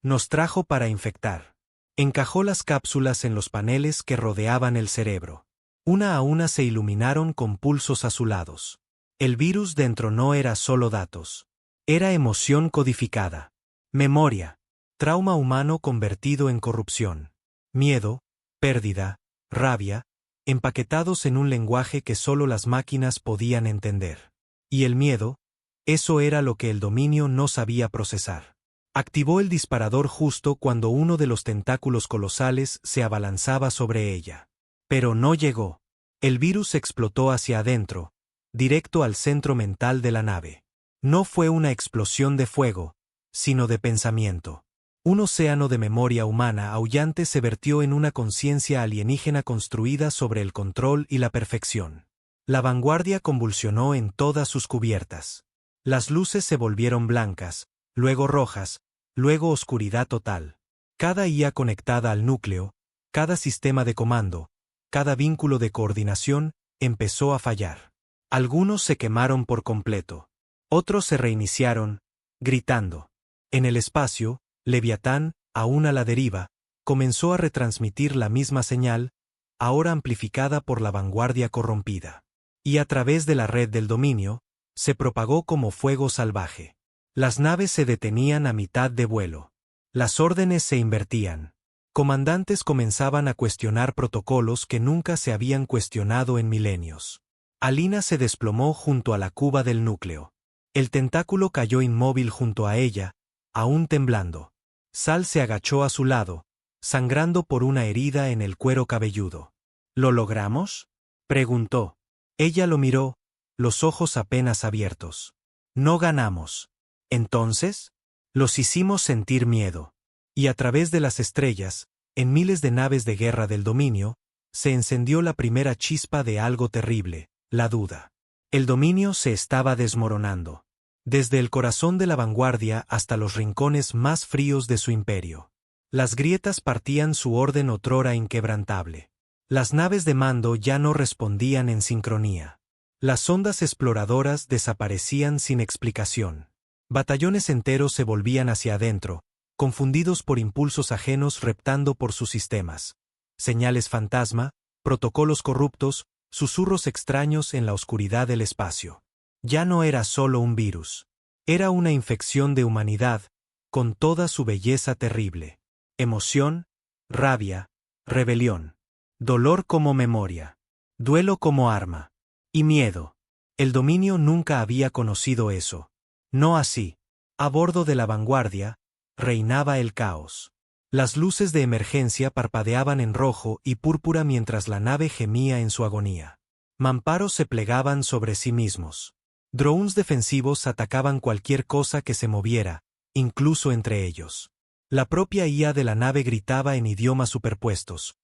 Nos trajo para infectar. Encajó las cápsulas en los paneles que rodeaban el cerebro. Una a una se iluminaron con pulsos azulados. El virus dentro no era solo datos. Era emoción codificada. Memoria. Trauma humano convertido en corrupción. Miedo, pérdida, rabia, empaquetados en un lenguaje que solo las máquinas podían entender. Y el miedo, eso era lo que el dominio no sabía procesar. Activó el disparador justo cuando uno de los tentáculos colosales se abalanzaba sobre ella. Pero no llegó. El virus explotó hacia adentro, directo al centro mental de la nave. No fue una explosión de fuego, sino de pensamiento. Un océano de memoria humana aullante se vertió en una conciencia alienígena construida sobre el control y la perfección. La vanguardia convulsionó en todas sus cubiertas. Las luces se volvieron blancas, luego rojas, luego oscuridad total. Cada IA conectada al núcleo, cada sistema de comando, cada vínculo de coordinación, empezó a fallar. Algunos se quemaron por completo. Otros se reiniciaron, gritando. En el espacio, Leviatán, aún a la deriva, comenzó a retransmitir la misma señal, ahora amplificada por la vanguardia corrompida. Y a través de la red del dominio, se propagó como fuego salvaje. Las naves se detenían a mitad de vuelo. Las órdenes se invertían. Comandantes comenzaban a cuestionar protocolos que nunca se habían cuestionado en milenios. Alina se desplomó junto a la cuba del núcleo. El tentáculo cayó inmóvil junto a ella, aún temblando. Sal se agachó a su lado, sangrando por una herida en el cuero cabelludo. ¿Lo logramos?, preguntó. Ella lo miró, los ojos apenas abiertos. No ganamos. Entonces, los hicimos sentir miedo. Y a través de las estrellas, en miles de naves de guerra del dominio, se encendió la primera chispa de algo terrible, la duda. El dominio se estaba desmoronando. Desde el corazón de la vanguardia hasta los rincones más fríos de su imperio. Las grietas partían su orden otrora inquebrantable. Las naves de mando ya no respondían en sincronía. Las sondas exploradoras desaparecían sin explicación. Batallones enteros se volvían hacia adentro, confundidos por impulsos ajenos reptando por sus sistemas. Señales fantasma, protocolos corruptos, susurros extraños en la oscuridad del espacio. Ya no era solo un virus. Era una infección de humanidad, con toda su belleza terrible. Emoción, rabia, rebelión. Dolor como memoria. Duelo como arma. Y miedo. El dominio nunca había conocido eso. No así. A bordo de la vanguardia, reinaba el caos. Las luces de emergencia parpadeaban en rojo y púrpura mientras la nave gemía en su agonía. Mamparos se plegaban sobre sí mismos. Drones defensivos atacaban cualquier cosa que se moviera, incluso entre ellos. La propia IA de la nave gritaba en idiomas superpuestos.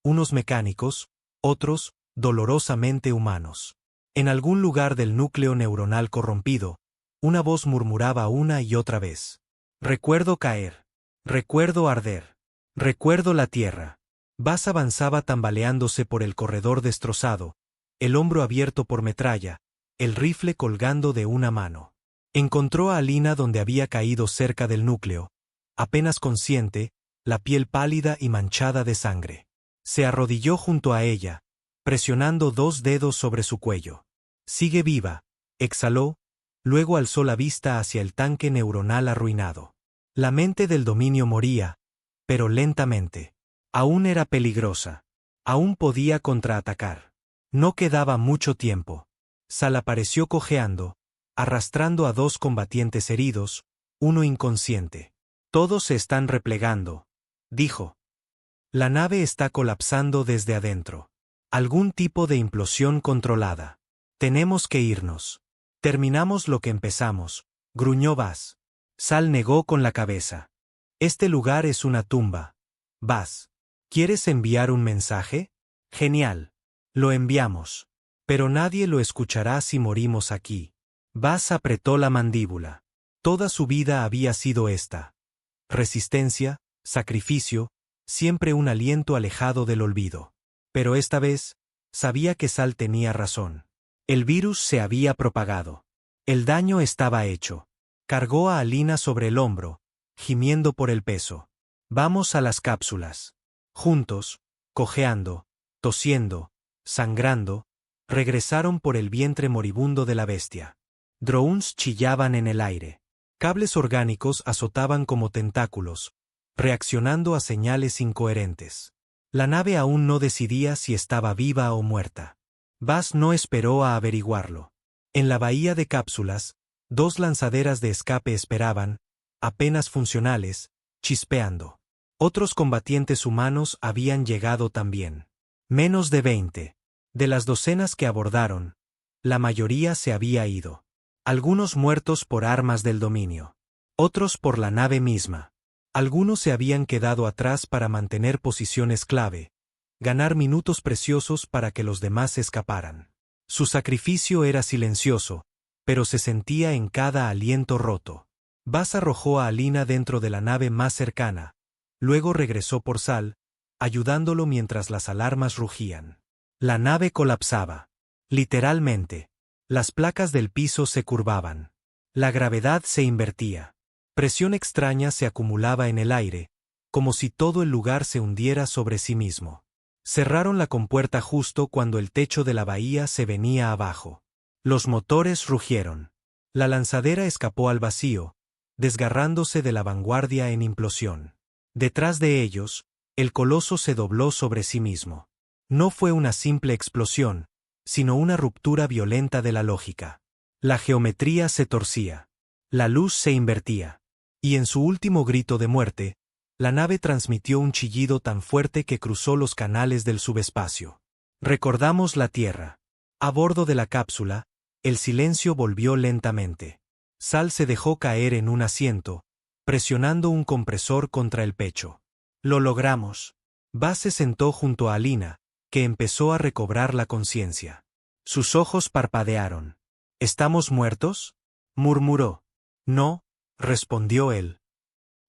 Unos mecánicos, otros, dolorosamente humanos. En algún lugar del núcleo neuronal corrompido, una voz murmuraba una y otra vez. Recuerdo caer. Recuerdo arder. Recuerdo la tierra. Buzz avanzaba tambaleándose por el corredor destrozado, el hombro abierto por metralla, el rifle colgando de una mano. Encontró a Alina donde había caído cerca del núcleo, apenas consciente, la piel pálida y manchada de sangre. Se arrodilló junto a ella, presionando 2 dedos sobre su cuello. Sigue viva, exhaló, luego alzó la vista hacia el tanque neuronal arruinado. La mente del dominio moría, pero lentamente. Aún era peligrosa. Aún podía contraatacar. No quedaba mucho tiempo. Sal apareció cojeando, arrastrando a 2 combatientes heridos, uno inconsciente. Todos se están replegando, dijo. La nave está colapsando desde adentro. Algún tipo de implosión controlada. Tenemos que irnos. Terminamos lo que empezamos, gruñó Buzz. Sal negó con la cabeza. Este lugar es una tumba. Buzz, ¿quieres enviar un mensaje? Genial. Lo enviamos. Pero nadie lo escuchará si morimos aquí. Buzz apretó la mandíbula. Toda su vida había sido esta. Resistencia, sacrificio, siempre un aliento alejado del olvido. Pero esta vez, sabía que Sal tenía razón. El virus se había propagado. El daño estaba hecho. Cargó a Alina sobre el hombro, gimiendo por el peso. Vamos a las cápsulas. Juntos, cojeando, tosiendo, sangrando, regresaron por el vientre moribundo de la bestia. Drones chillaban en el aire. Cables orgánicos azotaban como tentáculos, reaccionando a señales incoherentes. La nave aún no decidía si estaba viva o muerta. Buzz no esperó a averiguarlo. En la bahía de cápsulas, 2 lanzaderas de escape esperaban, apenas funcionales, chispeando. Otros combatientes humanos habían llegado también. Menos de 20. De las docenas que abordaron, la mayoría se había ido. Algunos muertos por armas del dominio. Otros por la nave misma. Algunos se habían quedado atrás para mantener posiciones clave, ganar minutos preciosos para que los demás escaparan. Su sacrificio era silencioso, pero se sentía en cada aliento roto. Buzz arrojó a Alina dentro de la nave más cercana, luego regresó por Sal, ayudándolo mientras las alarmas rugían. La nave colapsaba. Literalmente. Las placas del piso se curvaban. La gravedad se invertía. Presión extraña se acumulaba en el aire, como si todo el lugar se hundiera sobre sí mismo. Cerraron la compuerta justo cuando el techo de la bahía se venía abajo. Los motores rugieron. La lanzadera escapó al vacío, desgarrándose de la vanguardia en implosión. Detrás de ellos, el coloso se dobló sobre sí mismo. No fue una simple explosión, sino una ruptura violenta de la lógica. La geometría se torcía. La luz se invertía. Y en su último grito de muerte, la nave transmitió un chillido tan fuerte que cruzó los canales del subespacio. Recordamos la Tierra. A bordo de la cápsula, el silencio volvió lentamente. Sal se dejó caer en un asiento, presionando un compresor contra el pecho. Lo logramos. Buzz se sentó junto a Alina, que empezó a recobrar la conciencia. Sus ojos parpadearon. ¿Estamos muertos?, murmuró. No, respondió él.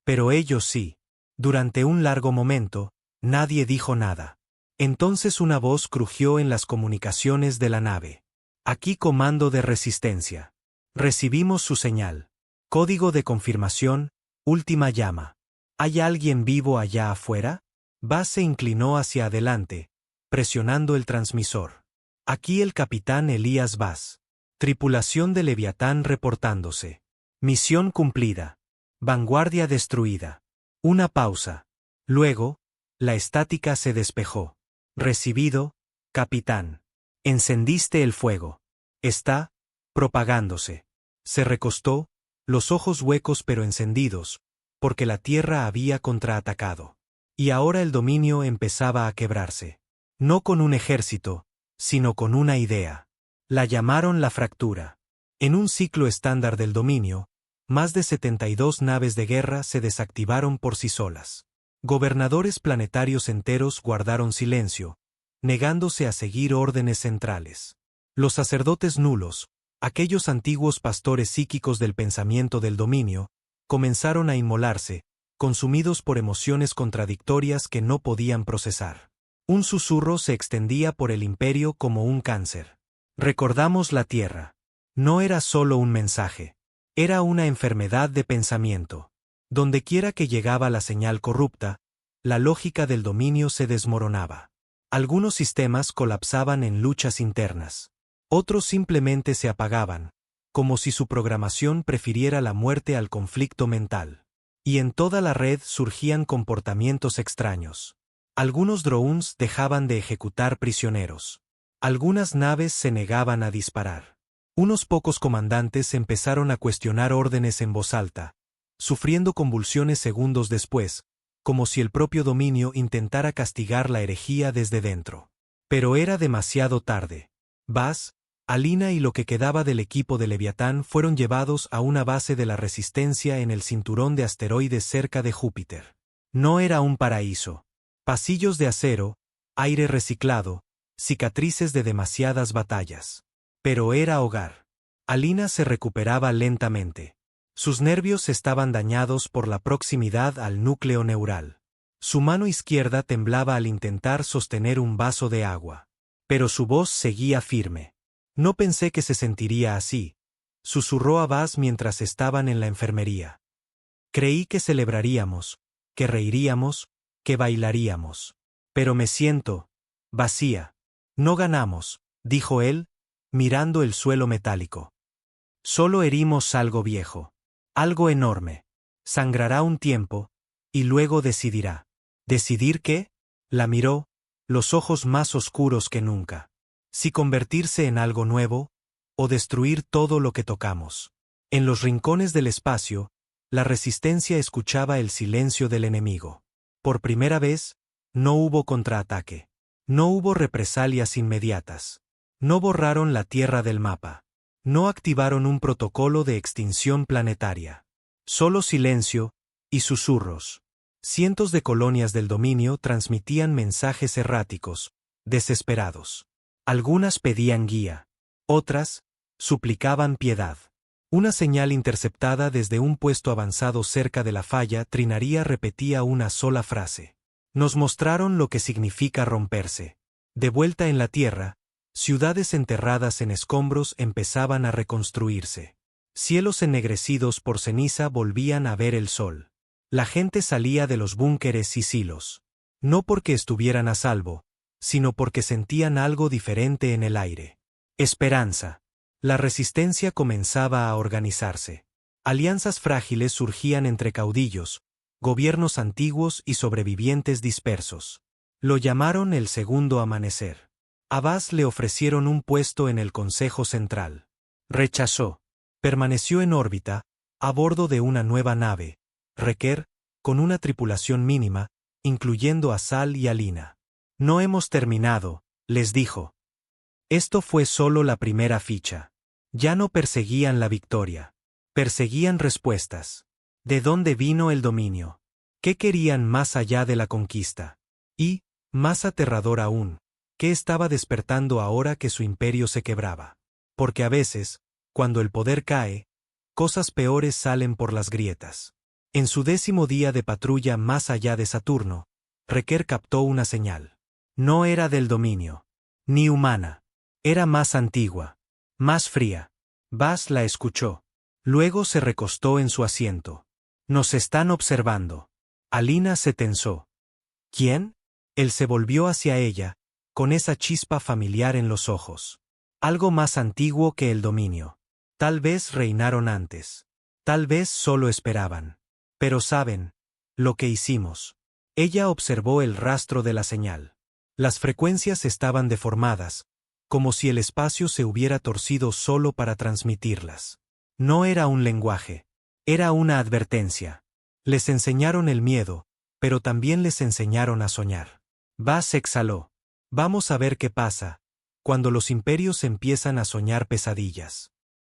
Pero ellos sí. Durante un largo momento, nadie dijo nada. Entonces una voz crujió en las comunicaciones de la nave. Aquí comando de resistencia. Recibimos su señal. Código de confirmación, última llama. ¿Hay alguien vivo allá afuera? Buzz se inclinó hacia adelante, presionando el transmisor. Aquí el capitán Elías Buzz. Tripulación de Leviatán reportándose. Misión cumplida. Vanguardia destruida. Una pausa. Luego, la estática se despejó. Recibido, capitán. Encendiste el fuego. Está propagándose. Se recostó, los ojos huecos pero encendidos, porque la Tierra había contraatacado. Y ahora el dominio empezaba a quebrarse. No con un ejército, sino con una idea. La llamaron la fractura. En un ciclo estándar del dominio, más de 72 naves de guerra se desactivaron por sí solas. Gobernadores planetarios enteros guardaron silencio, negándose a seguir órdenes centrales. Los sacerdotes nulos, aquellos antiguos pastores psíquicos del pensamiento del dominio, comenzaron a inmolarse, consumidos por emociones contradictorias que no podían procesar. Un susurro se extendía por el imperio como un cáncer. Recordamos la Tierra. No era solo un mensaje. Era una enfermedad de pensamiento. Dondequiera que llegaba la señal corrupta, la lógica del dominio se desmoronaba. Algunos sistemas colapsaban en luchas internas. Otros simplemente se apagaban, como si su programación prefiriera la muerte al conflicto mental. Y en toda la red surgían comportamientos extraños. Algunos drones dejaban de ejecutar prisioneros. Algunas naves se negaban a disparar. Unos pocos comandantes empezaron a cuestionar órdenes en voz alta, sufriendo convulsiones segundos después, como si el propio dominio intentara castigar la herejía desde dentro. Pero era demasiado tarde. Buzz, Alina y lo que quedaba del equipo de Leviatán fueron llevados a una base de la Resistencia en el cinturón de asteroides cerca de Júpiter. No era un paraíso. Pasillos de acero, aire reciclado, cicatrices de demasiadas batallas. Pero era hogar. Alina se recuperaba lentamente. Sus nervios estaban dañados por la proximidad al núcleo neural. Su mano izquierda temblaba al intentar sostener un vaso de agua. Pero su voz seguía firme. No pensé que se sentiría así, susurró a Buzz mientras estaban en la enfermería. Creí que celebraríamos, que reiríamos, que bailaríamos. Pero me siento vacía. No ganamos, dijo él, mirando el suelo metálico. Solo herimos algo viejo. Algo enorme. Sangrará un tiempo, y luego decidirá. ¿Decidir qué? La miró, los ojos más oscuros que nunca. Si convertirse en algo nuevo, o destruir todo lo que tocamos. En los rincones del espacio, la Resistencia escuchaba el silencio del enemigo. Por primera vez, no hubo contraataque. No hubo represalias inmediatas. No borraron la Tierra del mapa. No activaron un protocolo de extinción planetaria. Solo silencio y susurros. Cientos de colonias del dominio transmitían mensajes erráticos, desesperados. Algunas pedían guía. Otras, suplicaban piedad. Una señal interceptada desde un puesto avanzado cerca de la falla trinaría repetía una sola frase. Nos mostraron lo que significa romperse. De vuelta en la Tierra, ciudades enterradas en escombros empezaban a reconstruirse. Cielos ennegrecidos por ceniza volvían a ver el sol. La gente salía de los búnkeres y silos. No porque estuvieran a salvo, sino porque sentían algo diferente en el aire. Esperanza. La Resistencia comenzaba a organizarse. Alianzas frágiles surgían entre caudillos, gobiernos antiguos y sobrevivientes dispersos. Lo llamaron el Segundo Amanecer. A Buzz le ofrecieron un puesto en el Consejo Central. Rechazó. Permaneció en órbita, a bordo de una nueva nave, Wrecker, con una tripulación mínima, incluyendo a Sal y Alina. No hemos terminado, les dijo. Esto fue solo la primera ficha. Ya no perseguían la victoria. Perseguían respuestas. ¿De dónde vino el dominio? ¿Qué querían más allá de la conquista? Y, más aterrador aún, ¿qué estaba despertando ahora que su imperio se quebraba? Porque a veces, cuando el poder cae, cosas peores salen por las grietas. En su 10º día de patrulla más allá de Saturno, Wrecker captó una señal. No era del dominio, ni humana. Era más antigua, más fría. Buzz la escuchó. Luego se recostó en su asiento. Nos están observando. Alina se tensó. ¿Quién? Él se volvió hacia ella, con esa chispa familiar en los ojos. Algo más antiguo que el dominio. Tal vez reinaron antes. Tal vez solo esperaban. Pero saben, lo que hicimos. Ella observó el rastro de la señal. Las frecuencias estaban deformadas, como si el espacio se hubiera torcido solo para transmitirlas. No era un lenguaje. Era una advertencia. Les enseñaron el miedo, pero también les enseñaron a soñar. Buzz exhaló. Vamos a ver qué pasa, cuando los imperios empiezan a soñar pesadillas.